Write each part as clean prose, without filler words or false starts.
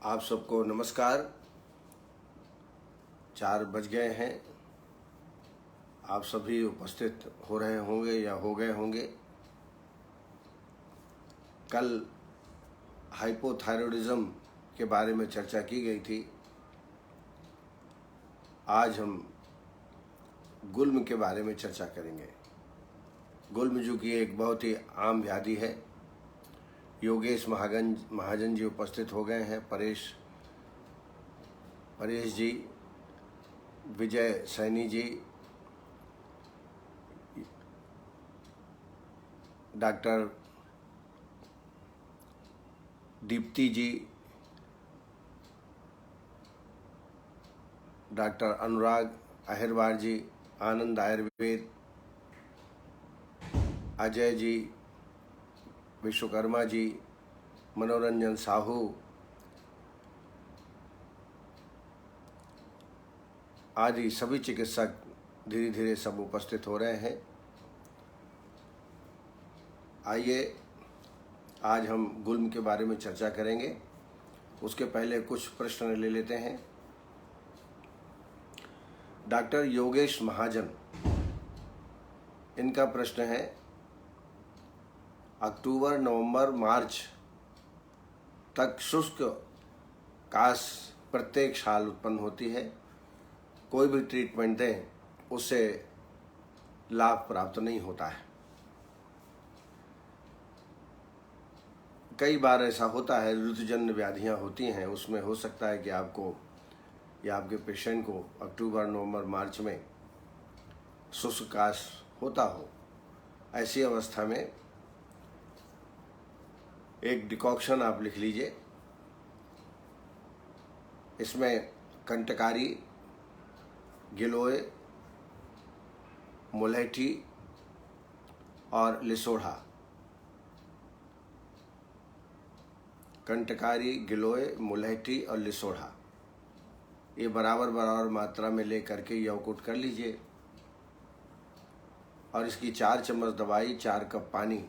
आप सबको नमस्कार। 4 बज गए हैं। आप सभी उपस्थित हो रहे होंगे या हो गए होंगे। कल हाइपोथायरॉयडिज्म के बारे में चर्चा की गई थी। आज हम गुल्म के बारे में चर्चा करेंगे। गुल्म जो कि एक बहुत ही आम व्याधि है। योगेश महाजन जी उपस्थित हो गए हैं। परेश जी, विजय सैनी जी, डॉक्टर दीप्ति जी, डॉक्टर अनुराग अहिरवार जी, आनंद आयुर्वेद, अजय जी, विश्वकर्मा जी, मनोरंजन साहू आदि सभी चिकित्सक धीरे धीरे सब उपस्थित हो रहे हैं। आइए आज हम गुल्म के बारे में चर्चा करेंगे। उसके पहले कुछ प्रश्न ले लेते हैं। डॉक्टर योगेश महाजन, इनका प्रश्न है, अक्टूबर, नवंबर, मार्च तक शुष्क काश प्रत्येक साल उत्पन्न होती है। कोई भी ट्रीटमेंट दें उससे लाभ प्राप्त नहीं होता है। कई बार ऐसा होता है, ऋतुजन्य व्याधियां होती हैं, उसमें हो सकता है कि आपको या आपके पेशेंट को अक्टूबर, नवंबर, मार्च में शुष्क काश होता हो। ऐसी अवस्था में एक डिकॉक्शन आप लिख लीजिए। इसमें कंटकारी, गिलोय, मुलैठी और लिसोढ़ा, कंटकारी, गिलोय, मुलैठी और लिसोढ़ा, ये बराबर बराबर मात्रा में ले करके यवकुट कर लीजिए और इसकी 4 चम्मच दवाई, 4 कप पानी,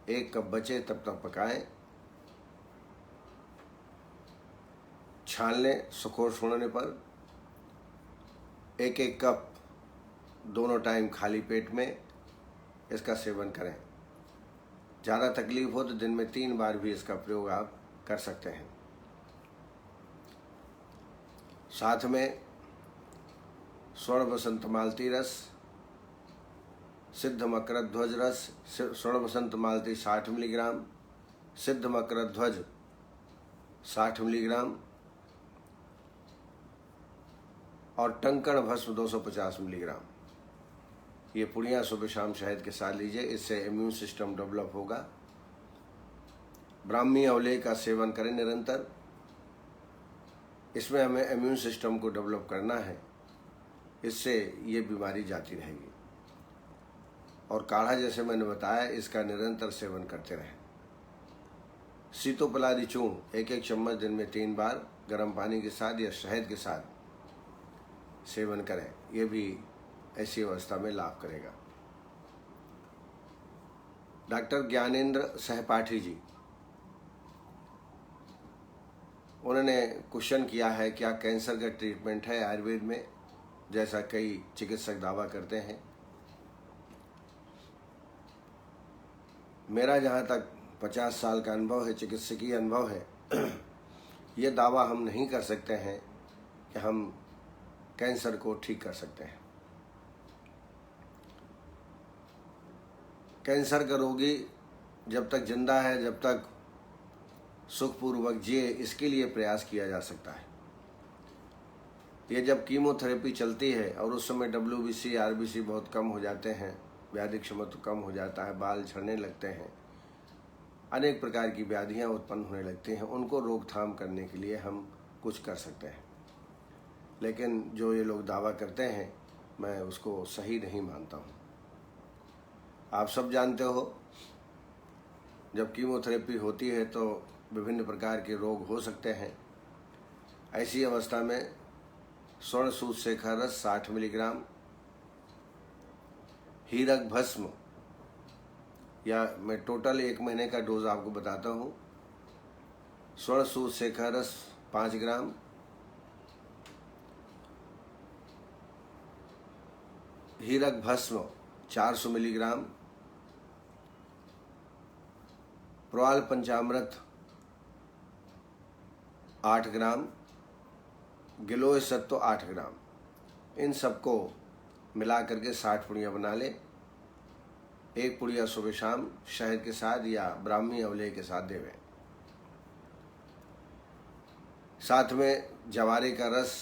1 कप बचे तब तक पकाएं। छान लें। सुखोष होने पर 1-1 कप दोनों टाइम खाली पेट में इसका सेवन करें। ज़्यादा तकलीफ हो तो दिन में 3 बार भी इसका प्रयोग आप कर सकते हैं। साथ में स्वर्ण बसंत मालती रस, सिद्ध मकरध्वज ध्वज रस, स्वर्ण बसंत मालती 60 मिलीग्राम, सिद्ध मकरध्वज ध्वज 60 मिलीग्राम और टंकण भस्म 250 मिलीग्राम, ये पुड़िया सुबह शाम शहद के साथ लीजिए। इससे इम्यून सिस्टम डेवलप होगा। ब्राह्मी अवलेह का सेवन करें निरंतर। इसमें हमें इम्यून सिस्टम को डेवलप करना है, इससे ये बीमारी जाती रहेगी। और काढ़ा जैसे मैंने बताया, इसका निरंतर सेवन करते रहें। सीतोपलादी चूर्ण 1-1 चम्मच दिन में 3 बार गर्म पानी के साथ या शहद के साथ सेवन करें। ये भी ऐसी अवस्था में लाभ करेगा। डॉक्टर ज्ञानेंद्र सहपाठी जी, उन्होंने क्वेश्चन किया है, क्या कैंसर का ट्रीटमेंट है आयुर्वेद में, जैसा कई चिकित्सक दावा करते हैं। मेरा जहाँ तक 50 साल का अनुभव है, चिकित्सकीय अनुभव है, ये दावा हम नहीं कर सकते हैं कि हम कैंसर को ठीक कर सकते हैं। कैंसर का रोगी जब तक जिंदा है, जब तक सुखपूर्वक जिए, इसके लिए प्रयास किया जा सकता है। ये जब कीमोथेरेपी चलती है और उस समय WBC, RBC बहुत कम हो जाते हैं, व्याधि क्षमता कम हो जाता है, बाल झड़ने लगते हैं, अनेक प्रकार की व्याधियां उत्पन्न होने लगती हैं, उनको रोकथाम करने के लिए हम कुछ कर सकते हैं। लेकिन जो ये लोग दावा करते हैं, मैं उसको सही नहीं मानता हूँ। आप सब जानते हो, जब कीमोथेरेपी होती है तो विभिन्न प्रकार के रोग हो सकते हैं। ऐसी अवस्था में स्वर्ण सूतशेखर रस 60 मिलीग्राम, हीरक भस्म, या मैं टोटल 1 महीने का डोज आपको बताता हूँ। स्वर्ण सूतशेखर रस 5 ग्राम, हीरक भस्म 400 मिलीग्राम, प्रवाल पंचामृत 8 ग्राम, गिलोय सत्व 8 ग्राम, इन सबको मिला करके 60 पुड़ियाँ बना लें। एक पुड़िया सुबह शाम शहद के साथ या ब्राह्मी अवलेह के साथ देवें। साथ में जवारे का रस,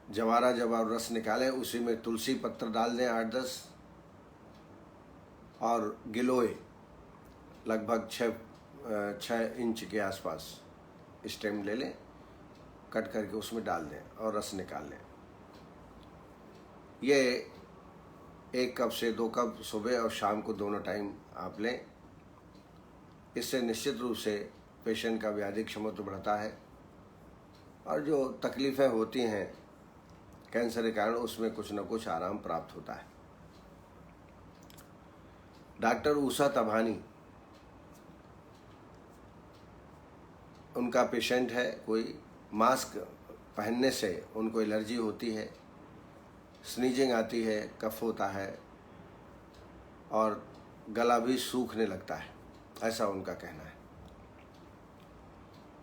जवारा जब आप रस निकालें उसी में तुलसी पत्र डाल दें 8-10, और गिलोय लगभग 6 इंच के आसपास स्टेम ले लें, कट करके उसमें डाल दें और रस निकाल लें। ये 1 कप से 2 कप सुबह और शाम को दोनों टाइम आप लें। इससे निश्चित रूप से पेशेंट का व्याधि क्षमता बढ़ता है और जो तकलीफ़ें होती हैं कैंसर के कारण उसमें कुछ न कुछ आराम प्राप्त होता है। डॉक्टर उषा तभानी, उनका पेशेंट है कोई, मास्क पहनने से उनको एलर्जी होती है, स्नीजिंग आती है, कफ होता है और गला भी सूखने लगता है, ऐसा उनका कहना है।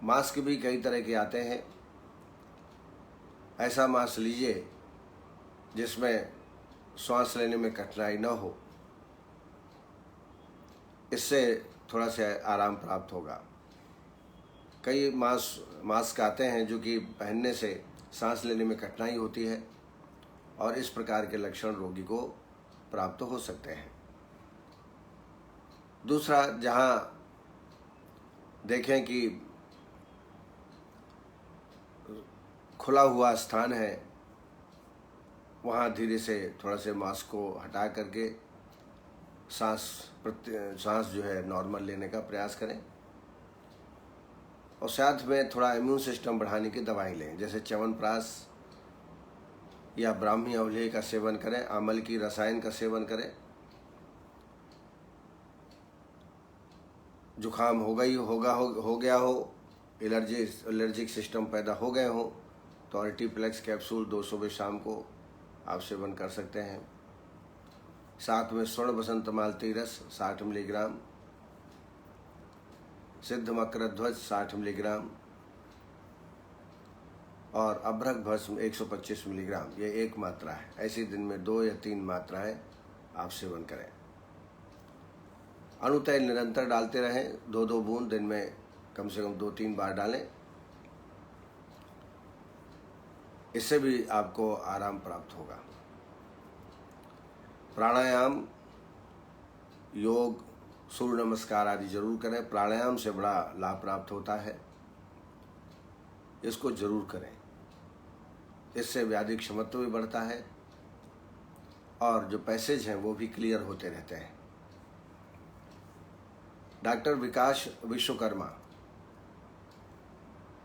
मास्क भी कई तरह के आते हैं। ऐसा मास्क लीजिए जिसमें सांस लेने में कठिनाई न हो, इससे थोड़ा सा आराम प्राप्त होगा। कई मास्क आते हैं जो कि पहनने से सांस लेने में कठिनाई होती है और इस प्रकार के लक्षण रोगी को प्राप्त हो सकते हैं। दूसरा, जहाँ देखें कि खुला हुआ स्थान है, वहाँ धीरे से थोड़ा से मास्क को हटा करके सांस जो है नॉर्मल लेने का प्रयास करें और साथ में थोड़ा इम्यून सिस्टम बढ़ाने की दवाई लें, जैसे च्यवनप्राश या ब्राह्मी अवलेह का सेवन करें, आमल की रसायन का सेवन करें। जुखाम हो गया हो, एलर्जिक सिस्टम पैदा हो गए हो तो अल्टीप्लेक्स कैप्सूल 2 सुबह शाम को आप सेवन कर सकते हैं। साथ में स्वर्ण बसंत मालती रस 60 मिलीग्राम, सिद्ध मकरध्वज 60 मिलीग्राम और अभ्रक भस्म 125 मिलीग्राम, ये 1 मात्रा है। ऐसी दिन में 2 या 3 मात्राएं आप सेवन करें। अणुतैल निरंतर डालते रहें, 2-2 बूंद दिन में कम से कम 2-3 बार डालें। इससे भी आपको आराम प्राप्त होगा। प्राणायाम, योग, सूर्य नमस्कार आदि जरूर करें। प्राणायाम से बड़ा लाभ प्राप्त होता है, इसको जरूर करें। इससे व्याधि क्षमता भी बढ़ता है और जो पैसेज हैं वो भी क्लियर होते रहते हैं। डॉक्टर विकास विश्वकर्मा,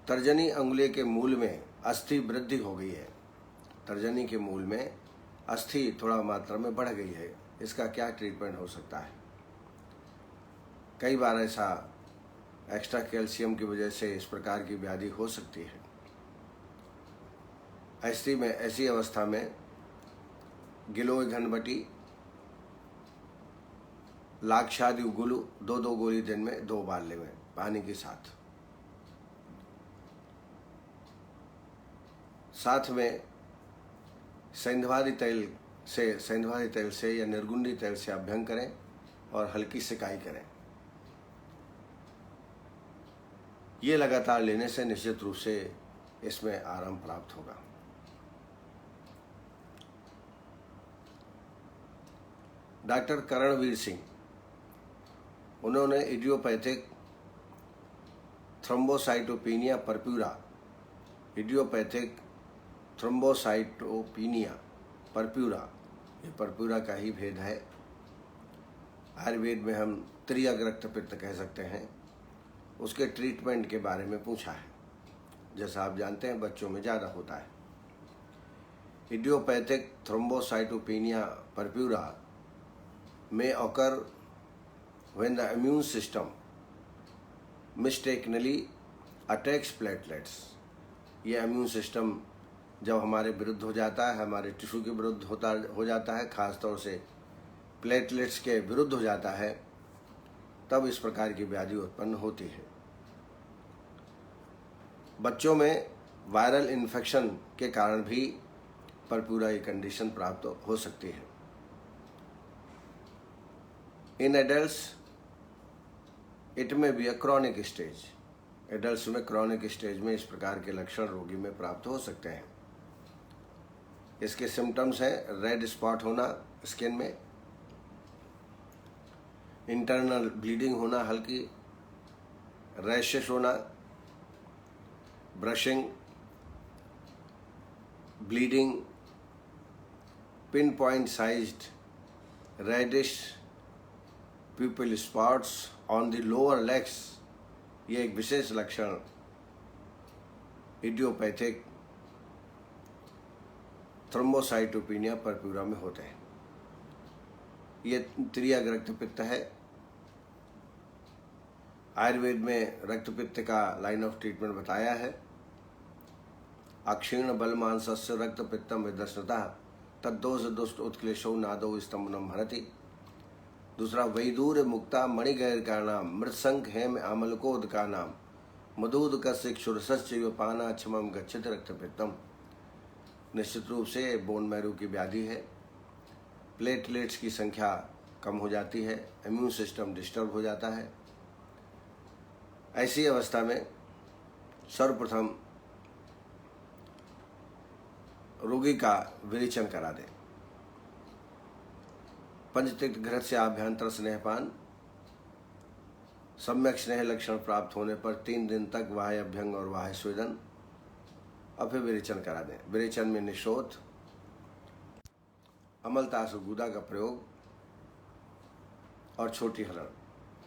तर्जनी अंगुली के मूल में अस्थि वृद्धि हो गई है। तर्जनी के मूल में अस्थि थोड़ा मात्रा में बढ़ गई है, इसका क्या ट्रीटमेंट हो सकता है? कई बार ऐसा एक्स्ट्रा कैल्शियम की वजह से इस प्रकार की व्याधि हो सकती है। ऐसी अवस्था में गिलोय घनबटी, लाक्षादि गुलु 2-2 गोली दिन में 2 बार लें पानी के साथ। साथ में सेंधवादी तेल से या निर्गुंडी तेल से अभ्यंग करें और हल्की सिकाई करें। ये लगातार लेने से निश्चित रूप से इसमें आराम प्राप्त होगा। डॉक्टर करणवीर सिंह, उन्होंने idiopathic thrombocytopenia purpura, idiopathic thrombocytopenia purpura, ये परप्यूरा का ही भेद है। आयुर्वेद में हम त्रियक रक्तपित्त कह सकते हैं। उसके ट्रीटमेंट के बारे में पूछा है। जैसा आप जानते हैं बच्चों में ज़्यादा होता है। Idiopathic thrombocytopenia purpura may occur when the immune system mistakenly attacks platelets. ये इम्यून सिस्टम जब हमारे विरुद्ध हो जाता है, हमारे टिश्यू के विरुद्ध हो जाता है, खास तौर से प्लेटलेट्स के विरुद्ध हो जाता है, तब इस प्रकार की व्याधि उत्पन्न होती है। बच्चों में वायरल इन्फेक्शन के कारण भी परप्यूराई कंडीशन प्राप्त हो सकती है। इन एडल्ट्स इट में be a chronic stage. Adults में क्रॉनिक स्टेज में इस प्रकार के लक्षण रोगी में प्राप्त हो सकते हैं। इसके सिम्टम्स हैं रेड स्पॉट होना स्किन में, इंटरनल ब्लीडिंग होना हल्की, रैशेस होना, bruising, bleeding, pinpoint sized reddish purple spots on the lower legs. ये एक विशेष लक्षण इडियोपैथिक थ्रोम्बोसाइटोपेनिया परप्यूरा में होते हैं। ये तिर्यक रक्तपित्त है। आयुर्वेद में रक्तपित्त का लाइन ऑफ ट्रीटमेंट बताया है। अक्षीर्ण बल मांसस्य रक्तपित्तम विदर्शनतः तद्दोष दुष्ट उत्क्लेशो नादो स्तंभनम भरति। दूसरा, वैदूर्य मुक्ता मणिगैर का नाम मृत्संक हेम आमलकोद का नाम मधुद का शिक्षुरसस्य पाना क्षमम गच्छति रक्तपित्तम। निश्चित रूप से बोन मैरो की व्याधि है। प्लेटलेट्स की संख्या कम हो जाती है, इम्यून सिस्टम डिस्टर्ब हो जाता है। ऐसी अवस्था में सर्वप्रथम रोगी का विरेचन करा दें। पंचतीर्थ घृत से आभ्यंतर स्नेहपान, सम्यक स्नेह लक्षण प्राप्त होने पर 3 दिन तक वाह्य अभ्यंग और वाह्य स्वेदन, और फिर विरेचन करा दें। विरेचन में निशोथ, अमलतास गुदा का प्रयोग और छोटी हरण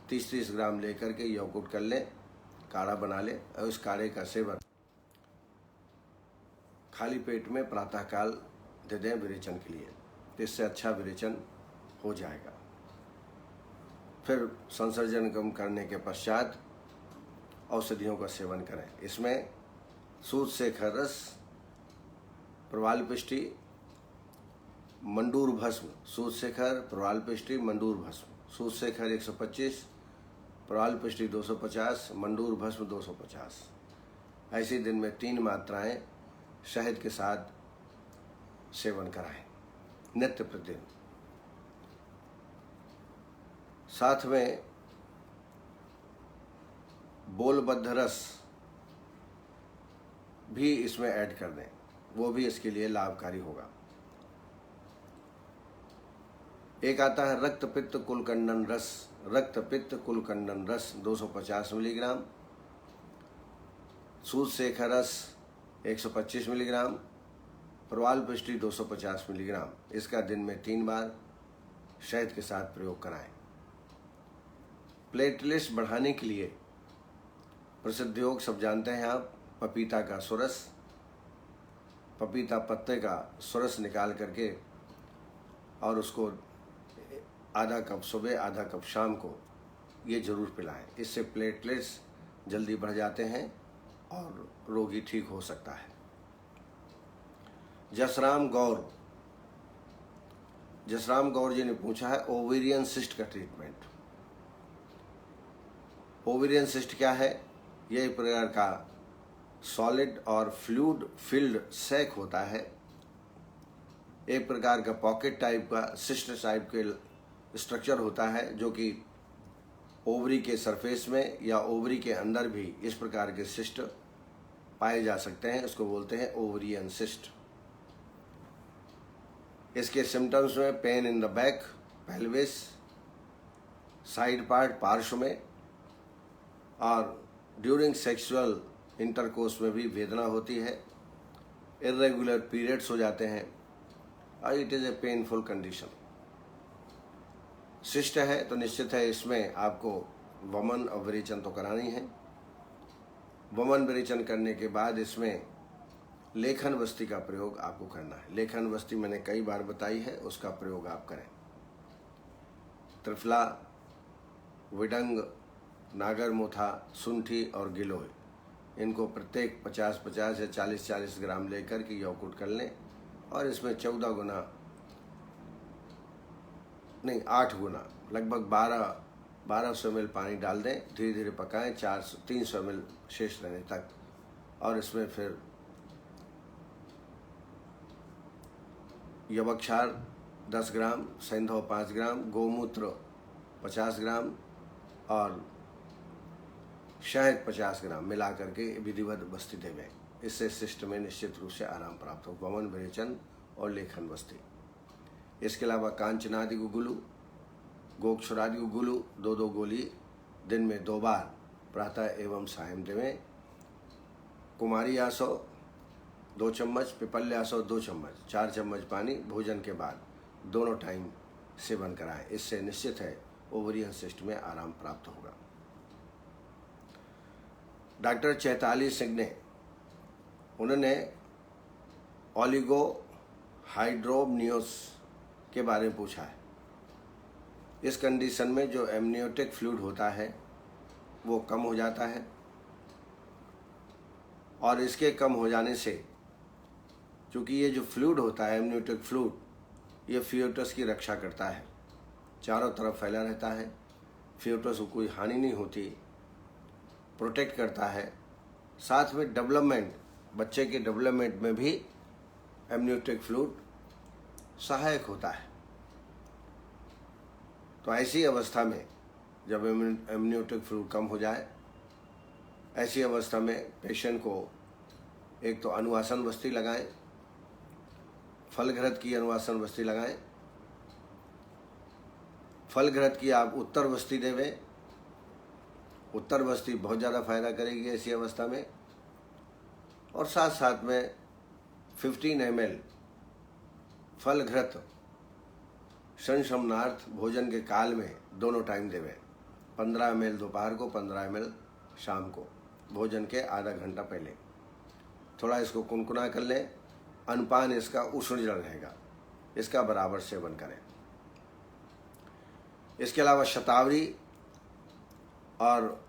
30-30 ग्राम लेकर के यौकुट कर लें, काढ़ा बना लें और उस काढ़े का सेवन खाली पेट में प्रातःकाल दे दें विरेचन के लिए। इससे अच्छा विरेचन हो जाएगा। फिर संसर्जन कम करने के पश्चात औषधियों का सेवन करें। इसमें सूत शेखर रस, प्रवाल पिष्टी, मंडूर भस्म, सूत शेखर, प्रवाल पिष्टी, मंडूर भस्म। सूत शेखर 125, प्रवाल पिष्टी 250, मंडूर भस्म 250। ऐसे दिन में 3 मात्राएं शहद के साथ सेवन कराएं नित्य प्रतिदिन। साथ में बोलबद्ध रस भी इसमें ऐड कर दें, वो भी इसके लिए लाभकारी होगा। एक आता है रक्त पित्त कुलकंडन रस। रक्त पित्त कुलकंडन रस 250 मिलीग्राम, सूत शेखर रस 125 मिलीग्राम, प्रवाल पिष्टी 250 मिलीग्राम। इसका दिन में 3 बार शहद के साथ प्रयोग कराएं। प्लेटलेट्स बढ़ाने के लिए प्रसिद्ध योग सब जानते हैं आप। पपीता का सुरस, पपीता पत्ते का सुरस निकाल करके और उसको आधा कप सुबह आधा कप शाम को ये जरूर पिलाएं। इससे प्लेटलेट्स जल्दी बढ़ जाते हैं और रोगी ठीक हो सकता है। जसराम गौर जी ने पूछा है ओवेरियन सिस्ट का ट्रीटमेंट। ओवेरियन सिस्ट क्या है? यह एक प्रकार का सॉलिड और फ्लूइड फिल्ड सैक होता है। एक प्रकार का पॉकेट टाइप का सिस्ट टाइप के स्ट्रक्चर होता है, जो कि ओवरी के सरफेस में या ओवरी के अंदर भी इस प्रकार के सिस्ट पाए जा सकते हैं। इसको बोलते हैं ओवरियन सिस्ट। इसके सिम्टम्स में pain in the back, pelvis, side part पार्श्व में, और ड्यूरिंग सेक्सुअल इंटरकोर्स में भी वेदना होती है। इर्रेगुलर पीरियड्स हो जाते हैं और it is a painful condition. Cyst है तो निश्चित है इसमें आपको वमन और विरेचन तो करानी है। वमन विरेचन करने के बाद इसमें लेखन वस्ती का प्रयोग आपको करना है। लेखन वस्ती मैंने कई बार बताई है, उसका प्रयोग आप करें। त्रिफला, विडंग, नागरमोथा, सुंठी और गिलोय, इनको प्रत्येक 50-50 या 40-40 ग्राम लेकर के यौकुट कर लें और इसमें 14 गुना नहीं 8 गुना लगभग 1200 ml पानी डाल दें। धीरे धीरे पकाएं 300 ml शेष रहने तक। और इसमें फिर यवक्षार 10 ग्राम, सैंधव 5 ग्राम, गोमूत्र 50 ग्राम और शहद 50 ग्राम मिला करके विधिवत बस्ती देवें। इससे शिष्ट में निश्चित रूप से आराम प्राप्त हो। वमन, विरेचन और लेखन बस्ती। इसके अलावा कांचनादि गुगुलू, गोक्षरादि गुगुलू 2-2 गोली दिन में 2 बार प्रातः एवं सायं देवें। कुमारी आसो 2 चम्मच, पिपल्यासो 2 चम्मच, 4 चम्मच पानी भोजन के बाद दोनों टाइम सेवन कराएं। इससे निश्चित है ओवरियन सिस्ट में आराम प्राप्त होगा। डॉक्टर चैताली सिंह ने उन्होंने ओलिगो हाइड्रोमनियोस के बारे में पूछा है। इस कंडीशन में जो एमनियोटिक फ्लूइड होता है वो कम हो जाता है और इसके कम हो जाने से, चूँकि ये जो फ्लूइड होता है एमनियोटिक फ्लूइड, ये फियोटस की रक्षा करता है, चारों तरफ फैला रहता है, फियोटस को कोई हानि नहीं होती, प्रोटेक्ट करता है। साथ में डेवलपमेंट, बच्चे के डेवलपमेंट में भी एमनियोटिक फ्लूइड सहायक होता है। तो ऐसी अवस्था में जब एमनियोटिक फ्लूइड कम हो जाए, ऐसी अवस्था में पेशेंट को एक तो अनुवासन बस्ती लगाएं, फलघृत की अनुवासन बस्ती लगाएं। फलघृत की आप उत्तर बस्ती देवें। उत्तर बस्ती बहुत ज़्यादा फायदा करेगी ऐसी अवस्था में। और साथ साथ में 15 ml फलघृत संशमनार्थ भोजन के काल में दोनों टाइम देवें। 15 ml दोपहर को, 15 ml शाम को, भोजन के आधा घंटा पहले। थोड़ा इसको कुनकुना कर लें। अनपान इसका उष्ण जल रहेगा, इसका बराबर सेवन करें। इसके अलावा शतावरी और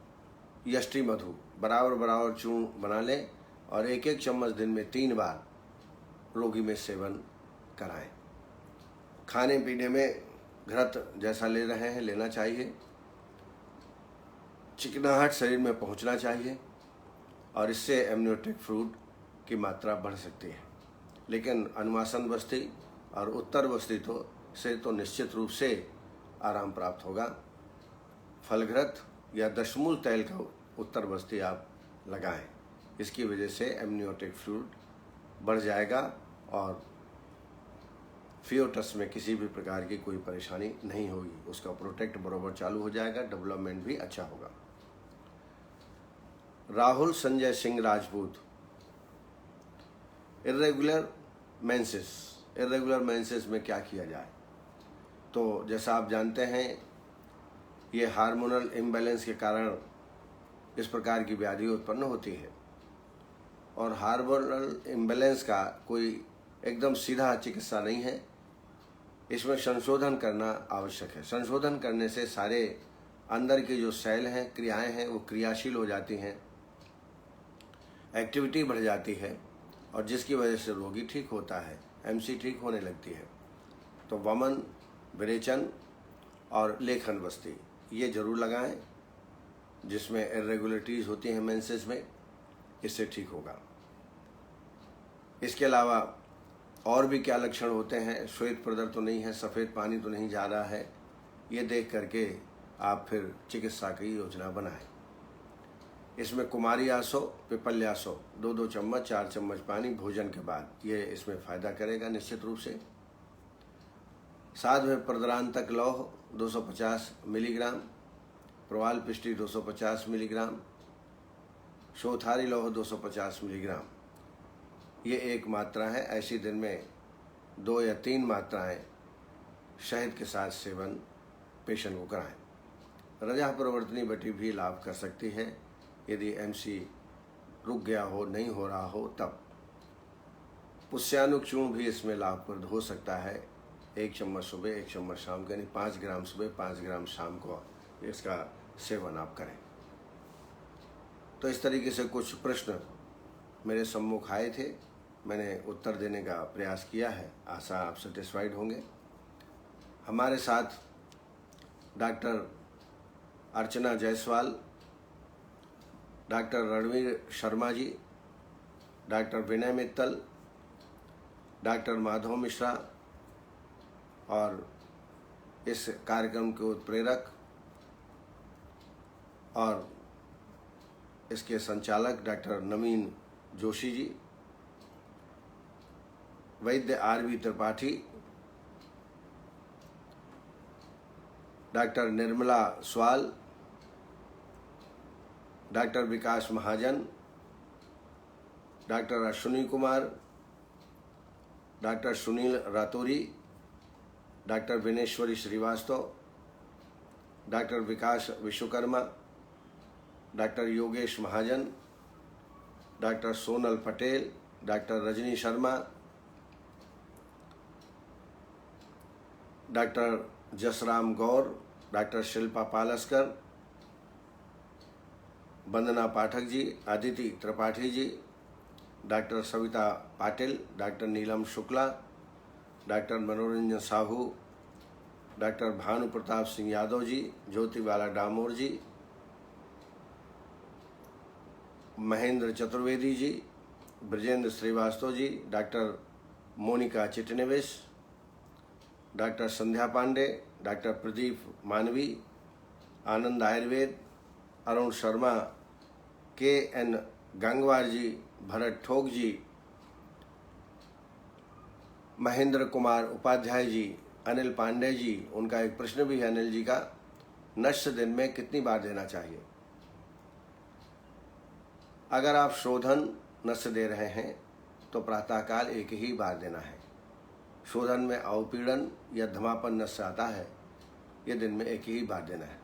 यष्टि मधु बराबर चूर्ण बना लें और 1-1 चम्मच दिन में 3 बार रोगी में सेवन कराएं। खाने पीने में घृत जैसा ले रहे हैं लेना चाहिए। चिकनाहट शरीर में पहुंचना चाहिए और इससे एमनियोटिक फ्लूइड की मात्रा बढ़ सकती है। लेकिन अनुवासन बस्ती और उत्तर बस्ती से निश्चित रूप से आराम प्राप्त होगा। फलघृत या दशमूल तैल का उत्तर बस्ती आप लगाएं। इसकी वजह से एमनियोटिक फ्लूइड बढ़ जाएगा और फियोटस में किसी भी प्रकार की कोई परेशानी नहीं होगी। उसका प्रोटेक्ट बराबर चालू हो जाएगा, डेवलपमेंट भी अच्छा होगा। राहुल संजय सिंह राजपूत, इर्रेगुलर मेंसेस में क्या किया जाए? तो जैसा आप जानते हैं, ये हार्मोनल इम्बैलेंस के कारण इस प्रकार की व्याधि उत्पन्न होती है और हार्मोनल इम्बैलेंस का कोई एकदम सीधा चिकित्सा नहीं है। इसमें संशोधन करना आवश्यक है। संशोधन करने से सारे अंदर के जो सेल हैं, क्रियाएं हैं, वो क्रियाशील हो जाती हैं, एक्टिविटी बढ़ जाती है और जिसकी वजह से रोगी ठीक होता है, एमसी ठीक होने लगती है। तो वमन, विरेचन और लेखन बस्ती ये जरूर लगाएं, जिसमें इरेगुलरिटीज होती हैं मेंसेस में, इससे ठीक होगा। इसके अलावा और भी क्या लक्षण होते हैं? श्वेत प्रदर तो नहीं है, सफ़ेद पानी तो नहीं जा रहा है, ये देख करके आप फिर चिकित्सा की योजना बनाएं। इसमें कुमारी आसो, पिपल्यासो 2-2 चम्मच, 4 चम्मच पानी भोजन के बाद, ये इसमें फ़ायदा करेगा निश्चित रूप से। साथ में प्रद्रांतक लौह 250 मिलीग्राम, प्रवाल पिष्टी 250 मिलीग्राम, शोथारी लौह 250 मिलीग्राम, ये एक मात्रा है। ऐसी दिन में 2 या 3 मात्राएं शहद के साथ सेवन पेशेंट को कराएं। रजा प्रवर्तनी बटी भी लाभ कर सकती है यदि एमसी रुक गया हो, नहीं हो रहा हो तब। पुष्यानुक चूर्ण भी इसमें लाभप्रद हो सकता है। 1 चम्मच सुबह, 1 चम्मच शाम को, यानी 5 ग्राम सुबह, 5 ग्राम शाम को इसका सेवन आप करें। तो इस तरीके से कुछ प्रश्न मेरे सम्मुख आए थे, मैंने उत्तर देने का प्रयास किया है। आशा आप सेटिस्फाइड होंगे। हमारे साथ डॉक्टर अर्चना जायसवाल, डॉक्टर रणवीर शर्मा जी, डॉक्टर विनय मित्तल, डॉक्टर माधव मिश्रा और इस कार्यक्रम के उत्प्रेरक और इसके संचालक डॉक्टर नवीन जोशी जी, वैद्य RV. Tripathi, doctor Nirmala Swal, doctor Vikas Mahajan, doctor Ashwini Kumar, doctor Sunil Ratauri, doctor Vineshwari Srivastava, doctor Vikas Vishwakarma, doctor Yogesh Mahajan, doctor Sonal Patel, doctor Rajni Sharma, doctor Jasram Gaur, doctor Shilpa Palaskar, Vandana Pathak ji, Aditi Tripathi ji, doctor Savita Patil, doctor Neelam Shukla, doctor Manoranjan Sahu, doctor Bhanu Pratap Singh Yadav ji, Jyotibala Damor ji, Mahendra Chaturvedi ji, Brajendra Srivastava ji, doctor Monica Chitnavis, doctor Sandhya Pandey, doctor Pradeep मानवी, आनंद आयुर्वेद, अरुण शर्मा, के.एन. गंगवार जी, भरत ठोक जी, महेंद्र कुमार उपाध्याय जी, अनिल पांडे जी। उनका एक प्रश्न भी है अनिल जी का, नश्य दिन में कितनी बार देना चाहिए? अगर आप शोधन नश्य दे रहे हैं तो प्रातःकाल एक ही बार देना है। शोधन में अवपीड़न या धमापन नश्य आता है, ये दिन में एक ही बार देना है।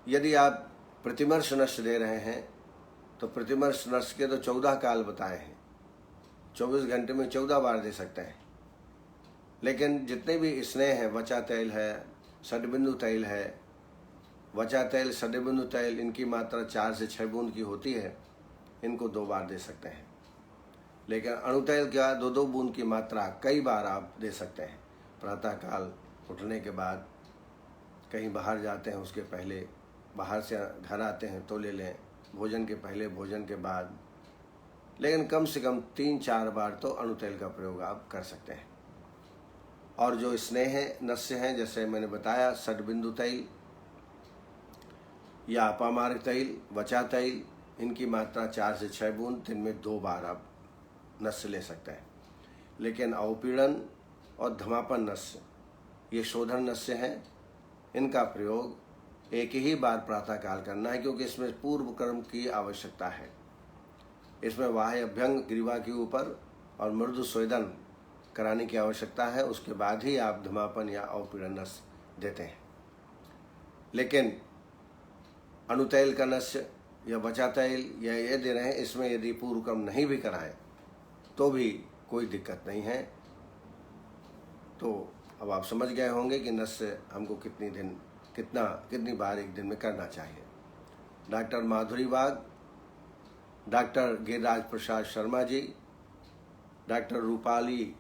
यदि आप प्रतिमर्श नश्य दे रहे हैं तो प्रतिमर्श नश्य के तो 14 काल बताए हैं, 24 घंटे में 14 बार दे सकते हैं। लेकिन जितने भी स्नेह है, वचा तैल है, षडबिंदु तैल है, वचा तैल, षडबिंदु तैल, इनकी मात्रा 4 से 6 बूंद की होती है, इनको 2 बार दे सकते हैं। लेकिन अणुतैल का 2-2 बूंद की मात्रा कई बार आप दे सकते हैं। प्रातःकाल उठने के बाद, कहीं बाहर जाते हैं उसके पहले, बाहर से घर आते हैं तो ले लें, भोजन के पहले, भोजन के बाद, लेकिन कम से कम 3-4 बार तो अणुतैल का प्रयोग आप कर सकते हैं। और जो स्नेह नस्य हैं, जैसे मैंने बताया, षडबिंदु तैल या अपामार्ग तैल, वचा तैल, इनकी मात्रा 4 से 6 बूंद, दिन में 2 बार आप नस्य ले सकते हैं। लेकिन अवपीड़न और धमापन नस्य, ये शोधन नस्य हैं, इनका प्रयोग एक ही बार प्रातःकाल करना है, क्योंकि इसमें पूर्व कर्म की आवश्यकता है। इसमें बाह्य अभ्यंग ग्रीवा के ऊपर और मृदु स्वेदन कराने की आवश्यकता है, उसके बाद ही आप धमापन या अवपीड़न नस्य देते हैं। लेकिन अणुतैल का नस्य या वचा तैल या ये दे रहे हैं, इसमें यदि पूर्व कर्म नहीं भी कराएं तो भी कोई दिक्कत नहीं है। तो अब आप समझ गए होंगे कि नस्य हमको कितनी बार एक दिन में करना चाहिए। डॉक्टर माधुरी बाग, डॉक्टर गिरिराज प्रसाद शर्मा जी, डॉक्टर रूपाली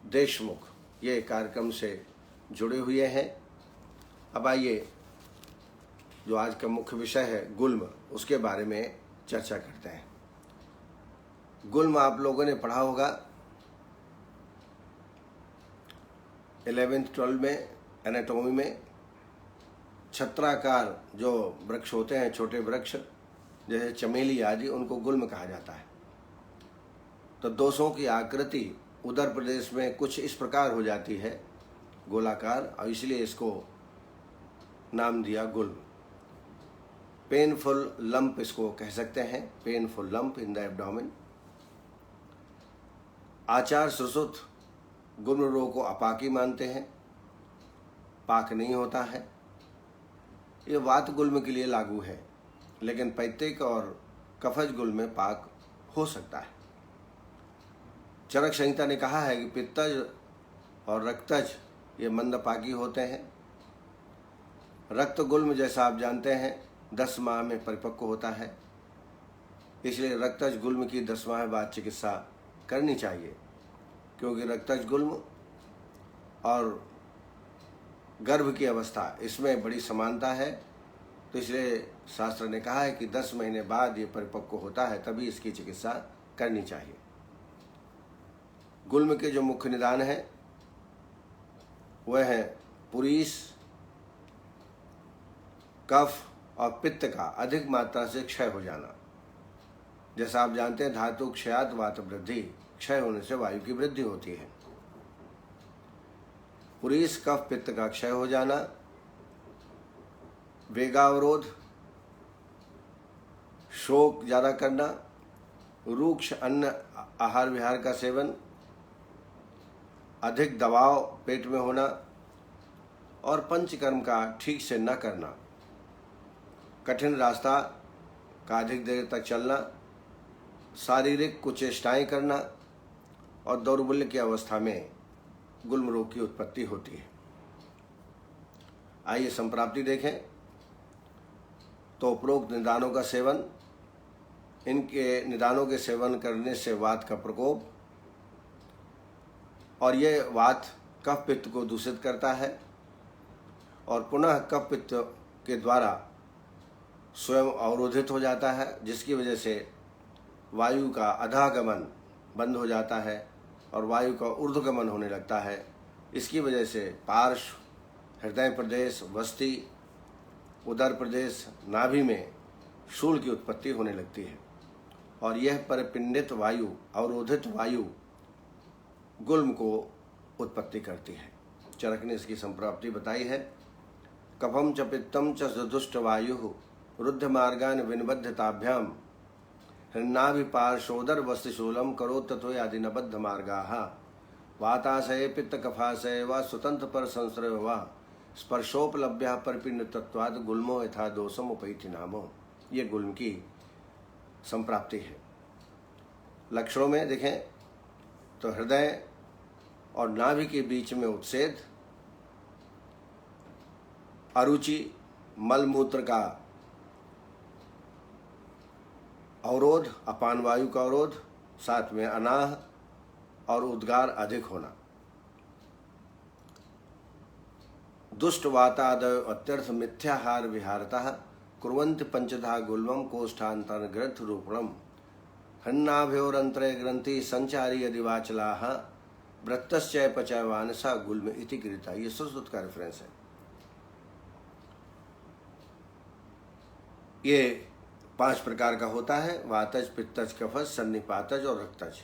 देशमुख, ये कार्यक्रम से जुड़े हुए हैं। अब आइए, जो आज का मुख्य विषय है गुल्म, उसके बारे में चर्चा करते हैं। गुल्म आप लोगों ने पढ़ा होगा 11th-12 में एनाटॉमी में। छत्राकार जो वृक्ष होते हैं, छोटे वृक्ष जैसे चमेली आदि, उनको गुल्म कहा जाता है। तो दोषों की आकृति उदर प्रदेश में कुछ इस प्रकार हो जाती है, गोलाकार, और इसलिए इसको नाम दिया गुल्म। पेनफुल लंप इसको कह सकते हैं, painful lump in the abdomen. Acharya Sushruta गुल्म रोग को अपाकी मानते हैं, पाक नहीं होता है। ये वात गुल्म के लिए लागू है, लेकिन पैत्तिक और कफज गुल्म में पाक हो सकता है। चरक संहिता ने कहा है कि पित्तज और रक्तज ये मंदपाकी होते हैं। रक्त गुल्म, जैसा आप जानते हैं, 10 माह में परिपक्व होता है। इसलिए रक्तज गुल्म की 10 माह बाद चिकित्सा करनी चाहिए, क्योंकि रक्तज गुल्म और गर्भ की अवस्था इसमें बड़ी समानता है। तो इसलिए शास्त्र ने कहा है कि 10 महीने बाद ये परिपक्व होता है, तभी इसकी चिकित्सा करनी चाहिए। गुल्म के जो मुख्य निदान है वह है पुरीस, कफ और पित्त का अधिक मात्रा से क्षय हो जाना। जैसा आप जानते हैं, धातु क्षयात वात वृद्धि, क्षय होने से वायु की वृद्धि होती है। पुरीस, कफ, पित्त का क्षय हो जाना, वेगावरोध, शोक ज्यादा करना, रूक्ष अन्न आहार विहार का सेवन, अधिक दबाव पेट में होना और पंचकर्म का ठीक से न करना, कठिन रास्ता का अधिक देर तक चलना, शारीरिक कुचेष्टाएं करना और दौर्बल्य की अवस्था में गुल्म रोग की उत्पत्ति होती है। आइए संप्राप्ति देखें। तो उपरोक्त निदानों का सेवन, इनके निदानों के सेवन करने से वात का प्रकोप, और ये वात कफ पित्त को दूषित करता है और पुनः कफ पित्त के द्वारा स्वयं अवरोधित हो जाता है, जिसकी वजह से वायु का अधागमन बंद हो जाता है और वायु का ऊर्ध्वगमन होने लगता है। इसकी वजह से पार्श्व, हृदय प्रदेश, वस्ती, उदर प्रदेश, नाभि में शूल की उत्पत्ति होने लगती है और यह परिपिंडित वायु, अवरोधित वायु गुल्म को उत्पत्ति करती है। चरक ने इसकी संप्राप्ति बताई है। कफम च पित्तम च सुदुष्ट वायु रुद्ध मार्गान विनिबद्धताभ्याम हृन्नाभिपार्श्वोदर वस्तिशूलम करो तत्व आदि नबद्ध मार्गाः वाताशय पित्त कफाशय व स्वतंत्र पर संश्रय व स्पर्शोपलभ्य परिपिंड तत्वाद गुल्मो यथा दोषम उपैति नामो। ये गुल्म की संप्राप्ति है। लक्षणों में देखें तो हृदय और नाभि के बीच में उत्सेद, अरुचि, मलमूत्र का अवरोध, अपान वायु का अवरोध, साथ में अनाह और उद्गार अधिक होना, दुष्ट वातादय अत्यर्थ मिथ्याहार विहारतः कुर्वन्ति पंचधा गुल्मम कोष्ठांतर ग्रंथ रूपणम हन्नाभ्योरंतरे ग्रंथि संचारी यदि वाचलाः वृत्तश्चय पचयवानसा गुल्म इति कृता। ये संस्कृत का रेफरेंस है। ये 5 प्रकार का होता है, वातज, पित्तज, कफज, सन्निपातज और रक्तज।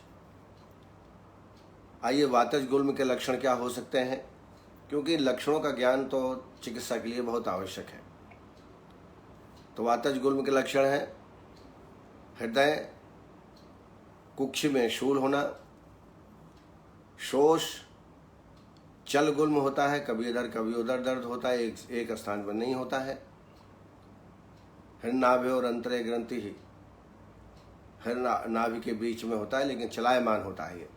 आइए वातज गुल्म के लक्षण क्या हो सकते हैं, क्योंकि लक्षणों का ज्ञान तो चिकित्सा के लिए बहुत आवश्यक है। तो वातज गुल्म के लक्षण है हृदय कुक्षि में शूल होना, शोष, चल गुल्म होता है, कभी इधर कभी उधर दर्द होता है, एक स्थान पर नहीं होता है। हृन्नाभि और अंतरे ग्रंथि ही नाभि के बीच में होता है, लेकिन चलायमान होता है। ये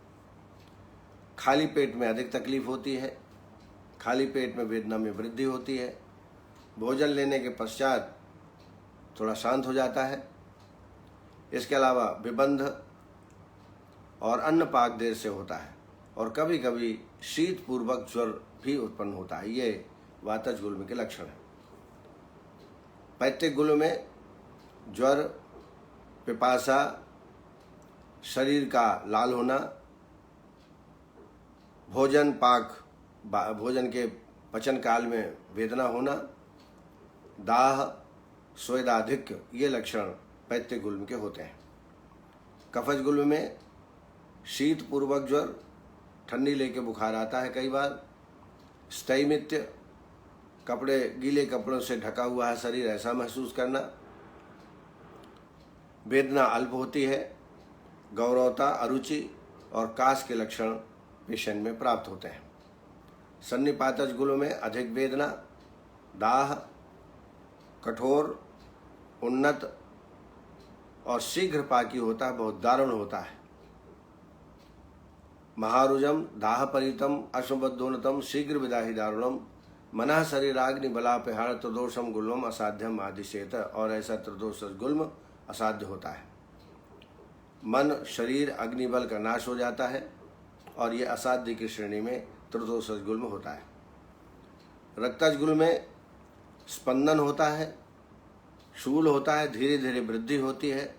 खाली पेट में अधिक तकलीफ होती है, खाली पेट में वेदना में वृद्धि होती है, भोजन लेने के पश्चात थोड़ा शांत हो जाता है। इसके अलावा विबंध और अन्न पाक देर से होता है और कभी कभी शीत पूर्वक ज्वर भी उत्पन्न होता है। ये वातज गुल्म के लक्षण हैं। पैत्तिक गुल्म में ज्वर, पिपासा, शरीर का लाल होना, भोजन के पचन काल में वेदना होना, दाह, स्वेदाधिक्य, ये लक्षण पैत्तिक गुल्म के होते हैं। कफज गुल्म में शीत पूर्वक ज्वर, ठंडी लेके बुखार आता है कई बार, स्थैमित्य, कपड़े गीले कपड़ों से ढका हुआ है शरीर ऐसा महसूस करना, वेदना अल्प होती है, गौरवता, अरुचि और कास के लक्षण पेशेंट में प्राप्त होते हैं। सन्निपातज गुल्म में अधिक वेदना, दाह, कठोर, उन्नत और शीघ्र पाकी होता है, बहुत दारुण होता है। महारुजम, दाह परितम, अशुभोन्नतम, शीघ्र विदाही दारुणम, मनः शरीराग्नि बलापहार त्रिदोषम गुल्मम असाध्यम आदिशेत। और ऐसा त्रिदोष गुल्म असाध्य होता है। मन शरीर अग्निबल का नाश हो जाता है और ये असाध्य की श्रेणी में त्रिदोष गुल्म होता है। रक्तज गुल्म में स्पंदन होता है, शूल होता है, धीरे धीरे वृद्धि होती है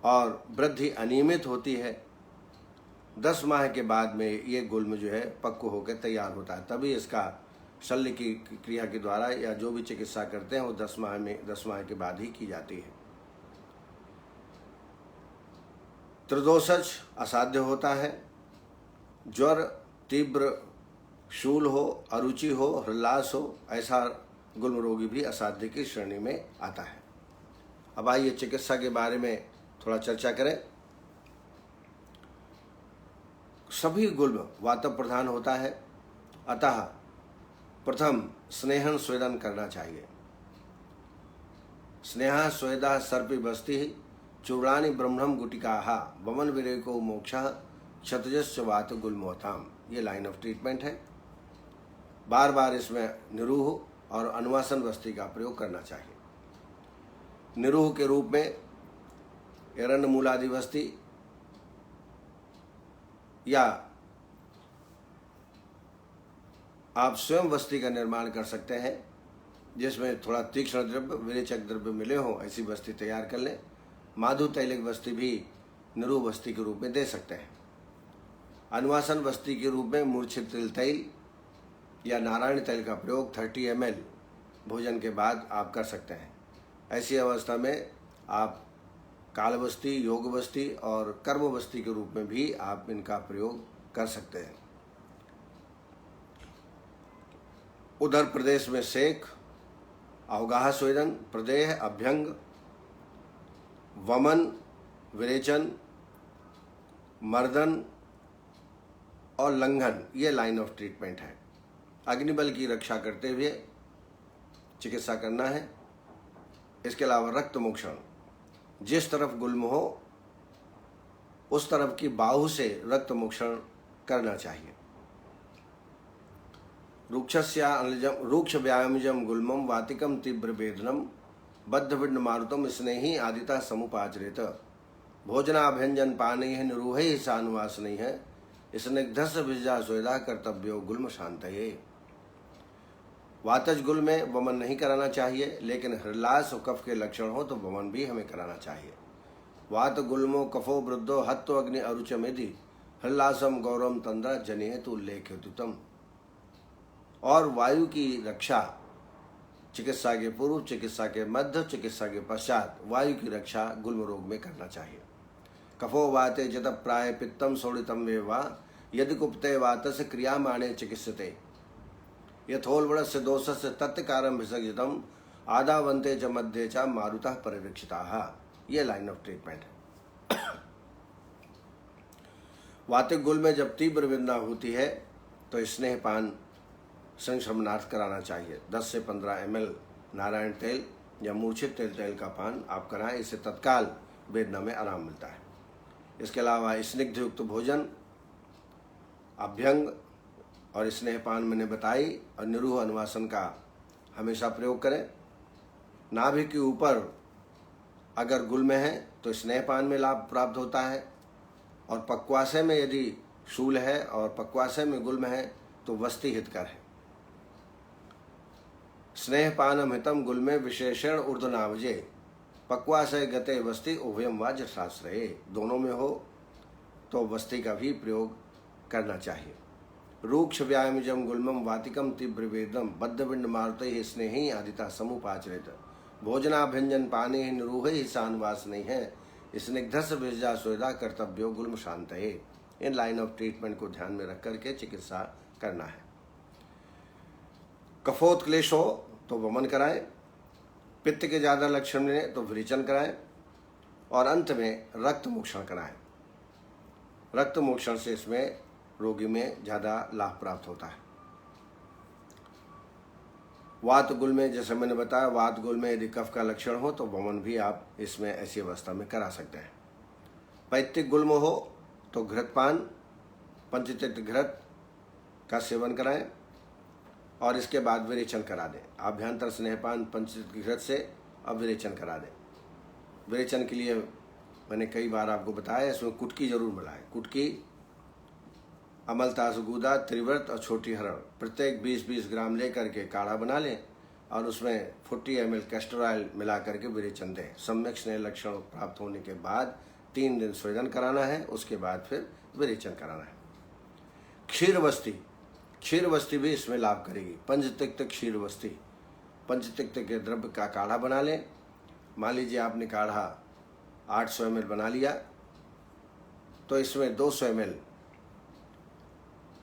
और वृद्धि अनियमित होती है। 10 माह के बाद में ये गुल्म जो है पक्व होकर तैयार होता है। तभी इसका शल्य की क्रिया के द्वारा या जो भी चिकित्सा करते हैं वो 10 माह के बाद ही की जाती है। त्रिदोषज असाध्य होता है। ज्वर, तीव्र शूल हो, अरुचि हो, हृल्लास हो, ऐसा गुल्म रोगी भी असाध्य की श्रेणी में आता है। अब आइए चिकित्सा के बारे में थोड़ा चर्चा करें। सभी गुल्म वात प्रधान होता है, अतः प्रथम स्नेहन स्वेदन करना चाहिए। स्नेहा स्वेदा सर्पि बस्ति चूर्णानि ब्रह्मणम गुटिकाः वमन विरेको मोक्षः क्षतजश्च वात गुल्मोताम। ये लाइन ऑफ ट्रीटमेंट है। बार बार इसमें निरूह और अनुवासन वस्ती का प्रयोग करना चाहिए। निरूह के रूप में एरण्य मूलादि वस्ती या आप स्वयं वस्ती का निर्माण कर सकते हैं, जिसमें थोड़ा तीक्ष्ण द्रव्य, विरेचक द्रव्य मिले हो, ऐसी वस्ती तैयार कर लें। माधु तैलिक वस्ती भी निरूह वस्ती के रूप में दे सकते हैं। अनुवासन वस्ती के रूप में मूर्छित तैल या नारायण तैल का प्रयोग 30 ml भोजन के बाद आप कर सकते हैं। ऐसी अवस्था में आप काल वस्ती, योग वस्ती और कर्म वस्ती के रूप में भी आप इनका प्रयोग कर सकते हैं। उधर प्रदेश में सेक, अवगाह स्वेदन, प्रदेह, अभ्यंग, वमन, विरेचन, मर्दन और लंघन, ये लाइन ऑफ ट्रीटमेंट है। अग्निबल की रक्षा करते हुए चिकित्सा करना है। इसके अलावा रक्त मोक्षण, जिस तरफ गुल्म हो उस तरफ की बाहु से रक्त मोक्षण करना चाहिए। रूक्ष व्यायामजम गुल्मम वातिकम तीव्र वेदनम बद्धविण्ड मारुतम स्नेही आदिता समुपाचरेत भोजनाभ्यंजन पाने निरूह ही सानुवास नहीं है स्निग्धस विजा स्वेदा कर्तव्यो गुल्म शांत है। वातज गुल्म में वमन नहीं कराना चाहिए, लेकिन हृल्लास और कफ के लक्षण हो तो वमन भी हमें कराना चाहिए। वात गुल्मो कफो वृद्धो हत्तो अग्नि अरुचमेधि हृल्लासम गौरम तंद्रा जनेतु उल्लेखितम। और वायु की रक्षा चिकित्सा के पूर्व, चिकित्सा के मध्य, चिकित्सा के पश्चात वायु की रक्षा गुल्म रोग में करना चाहिए। कफो वाते जत प्राय पित्तम शोणितम वेवा यदि कुप्ते वातस क्रियामाणे चिकित्सते यथोल्बणस्य दोषस्य तत्कारम विसर्जितम आदावंते च मध्ये च मारुतः परिरक्षिताः। ये लाइन ऑफ ट्रीटमेंट है। वातिक गुल्म में जब तीव्र वेदना होती है तो स्नेहपान संश्रमनार्थ कराना चाहिए। 10 से 15 ml नारायण तेल या मूर्छित तेल का पान आप कराएं, इससे तत्काल वेदना में आराम मिलता है। इसके अलावा स्निग्ध युक्त भोजन, अभ्यंग और स्नेहपान मैंने बताई, और निरूह अनुवासन का हमेशा प्रयोग करें। नाभि के ऊपर अगर गुल्म है तो स्नेहपान में लाभ प्राप्त होता है, और पक्वाशय में यदि शूल है और पक्वाशय में गुल्म है तो वस्ती हितकर है। स्नेहपानम हितम गुल्मे विशेषण ऊर्ध्वनावजे पक्वाशय गते वस्ती उभयम वा जठाश्रये। दोनों में हो तो वस्ती का भी प्रयोग करना चाहिए। रूक्ष व्यायामजम गुल्मम वातिकम तीव्र वेदम बद्धविंड मारुते ही स्नेही आदिता समुपाचरित भोजनाभ्यंजन पाने ही निरूह ही सानवास नहीं है स्निग्धस विजा स्वेदा कर्तव्यो गुल्म शांत है। इन लाइन ऑफ ट्रीटमेंट को ध्यान में रख करके चिकित्सा करना है। कफोत्क्लेश हो तो वमन कराएं, पित्त के ज़्यादा लक्षण मिले तो विरेचन कराएं, और अंत में रक्त मोक्षण कराएं। रक्त मोक्षण से इसमें रोगी में ज़्यादा लाभ प्राप्त होता है। वात गुल में जैसे मैंने बताया, वात गुल में यदि कफ का लक्षण हो तो वमन भी आप इसमें ऐसी अवस्था में करा सकते हैं। पैत्तिक गुल्म हो तो घृतपान, पंचतीर्थ घृत का सेवन कराएं। और इसके बाद विरेचन करा दें। आभ्यंतर स्नेहपान पंचतीर्थ घृत से अब विरेचन करा दें। विरेचन के लिए मैंने कई बार आपको बताया, इसमें कुटकी जरूर मिलाएं। कुटकी, अमलतास गुदा, त्रिव्रत और छोटी हरण प्रत्येक 20-20 ग्राम लेकर के काढ़ा बना लें और उसमें 40 ml कैस्टर ऑयल मिला करके विरेचन दें। सम्यक स्नेह लक्षण प्राप्त होने के बाद 3 दिन स्वेदन कराना है, उसके बाद फिर विरेचन कराना है। क्षीरवस्ती, क्षीरवस्ती भी इसमें लाभ करेगी। पंचतिक्त क्षीरवस्ती, पंचतिक्त के द्रव्य का काढ़ा बना लें। मान लीजिए आपने काढ़ा 800 ml बना लिया, तो इसमें 200 ml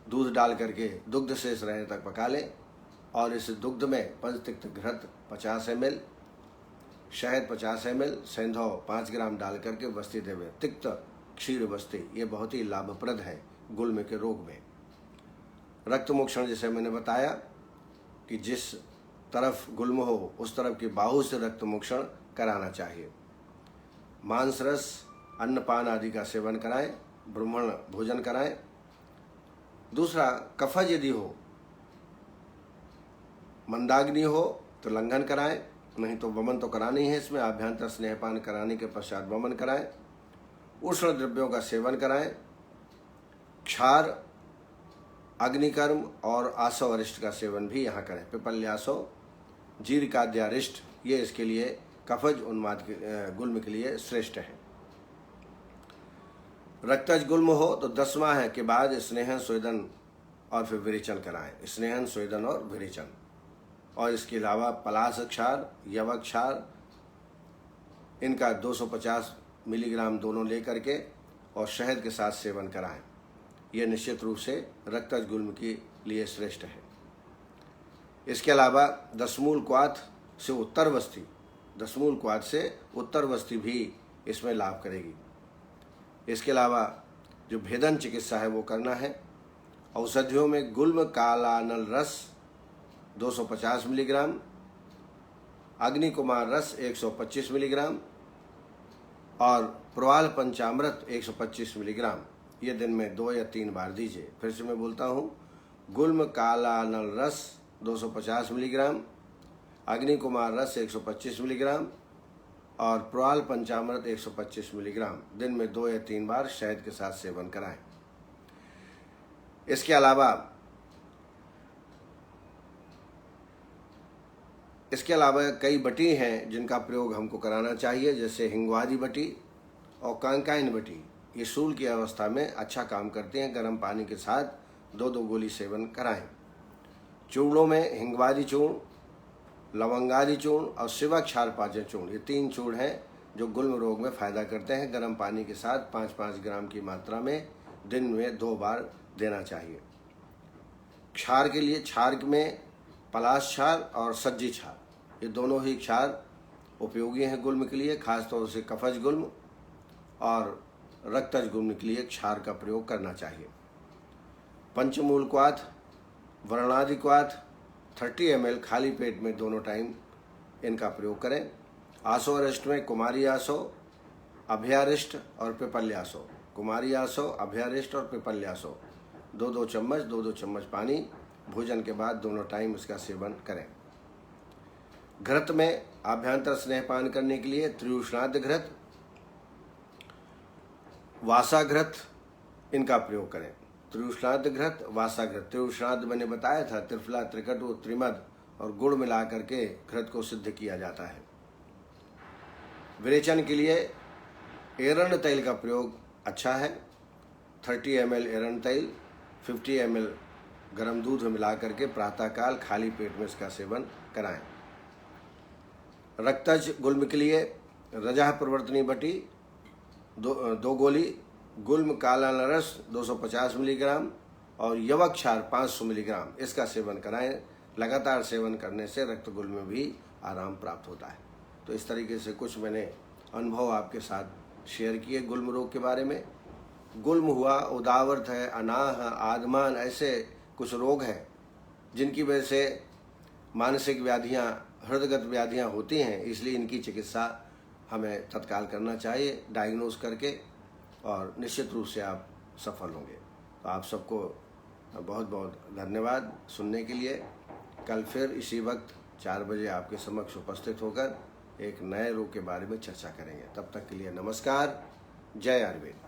दूध डाल करके दुग्ध शेष रहने तक पका लें और इस दुग्ध में पंचतिक्त घृत 50 ml, शहद 50 ml, सेंधौ 5 ग्राम डाल करके बस्ती देवें। तिक्त क्षीर बस्ती ये बहुत ही लाभप्रद है गुल्म के रोग में। रक्त मोक्षण जैसे मैंने बताया कि जिस तरफ गुल्म हो उस तरफ की बाहु से रक्त मोक्षण कराना चाहिए। मांस रस, अन्नपान आदि का सेवन कराएं, ब्राह्मण भोजन कराएं। दूसरा, कफज यदि हो, मंदाग्नि हो तो लंघन कराएं, नहीं तो वमन तो कराना ही है। इसमें आभ्यंतर स्नेहपान कराने के पश्चात वमन कराएं। उष्ण द्रव्यों का सेवन कराएं। क्षार, अग्निकर्म और आसव अरिष्ट का सेवन भी यहाँ करें। पिपल्यासव, जीरकाद्यारिष्ट ये इसके लिए कफज उन्माद गुल्म के लिए श्रेष्ठ है। रक्तज गुल्म हो तो 10 माह के बाद स्नेहन, स्वेदन और फिर विरेचन कराएं। स्नेहन, स्वेदन और विरेचन। और इसके अलावा पलाश क्षार, यवक क्षार, इनका 250 मिलीग्राम दोनों लेकर के और शहद के साथ सेवन कराएं। यह निश्चित रूप से रक्तज गुल्म के लिए श्रेष्ठ है। इसके अलावा दशमूल क्वाथ से उत्तरवस्ती, दशमूल क्वाथ से उत्तरवस्ती भी इसमें लाभ करेगी। इसके अलावा जो भेदन चिकित्सा है वो करना है। औषधियों में गुल्म कालानल रस 250 मिलीग्राम, अग्नि कुमार रस 125 मिलीग्राम और प्रवाल पंचामृत 125 मिलीग्राम ये दिन में 2 या 3 बार दीजिए। फिर से मैं बोलता हूँ, गुल्म कालानल रस 250 मिलीग्राम, अग्नि कुमार रस 125 मिलीग्राम और प्रवाल पंचामृत 125 मिलीग्राम दिन में 2 या 3 बार शहद के साथ सेवन कराएं। इसके अलावा कई बटी हैं जिनका प्रयोग हमको कराना चाहिए, जैसे हिंगवादी बटी और कांकाइन बटी। ये शूल की अवस्था में अच्छा काम करते हैं। गर्म पानी के साथ 2-2 गोली सेवन कराएं। चूर्णों में हिंगवादी चूर्ण, लवंगादी चूर्ण और शिवा क्षार पाचन चूर्ण ये 3 चूर्ण हैं जो गुल्म रोग में फायदा करते हैं। गर्म पानी के साथ 5-5 ग्राम की मात्रा में दिन में 2 बार देना चाहिए। क्षार के लिए क्षार में पलाश क्षार और सज्जी क्षार ये दोनों ही क्षार उपयोगी हैं गुल्म के लिए। खासतौर से कफज गुल्म और रक्तज गुल्म के लिए क्षार का प्रयोग करना चाहिए। पंचमूल क्वाथ, वर्णादि क्वाथ 30 ml खाली पेट में दोनों टाइम इनका प्रयोग करें। आसो अरिष्ट में कुमारी आसो, अभयारिष्ट और पिपल्यासो, कुमारी आसो, अभयारिष्ट और पिपल्यासो 2-2 चम्मच 2-2 चम्मच पानी भोजन के बाद दोनों टाइम इसका सेवन करें। घृत में आभ्यंतर स्नेहपान करने के लिए त्रिउष्णाद घृत, वासाघृत इनका प्रयोग करें। त्रिउष्णाद घृत, वासाघृत। त्रिउष्णाद मैंने बताया था, त्रिफला, त्रिकटु, त्रिमद और गुड़ मिला करके घृत को सिद्ध किया जाता है। विरेचन के लिए एरंड तैल का प्रयोग अच्छा है। 30 ml एरंड तैल 50 ml गर्म दूध में मिला करके प्रातःकाल खाली पेट में इसका सेवन कराएं। रक्तज गुल्म के लिए रजा प्रवर्तनी बटी 2 गोली, गुल्म काला नरस 250 मिलीग्राम और यवक क्षार 500 मिलीग्राम इसका सेवन कराएं। लगातार सेवन करने से रक्त गुल्म में भी आराम प्राप्त होता है। तो इस तरीके से कुछ मैंने अनुभव आपके साथ शेयर किए गुल्म रोग के बारे में। गुल्म हुआ, उदावर्त है, अनाह, आदमान ऐसे कुछ रोग हैं जिनकी वजह से मानसिक व्याधियाँ, हृदयगत व्याधियाँ होती हैं। इसलिए इनकी चिकित्सा हमें तत्काल करना चाहिए डायग्नोज करके, और निश्चित रूप से आप सफल होंगे। तो आप सबको बहुत बहुत धन्यवाद सुनने के लिए। कल फिर इसी वक्त 4 बजे आपके समक्ष उपस्थित होकर एक नए रोग के बारे में चर्चा करेंगे। तब तक के लिए नमस्कार। जय आयुर्वेद।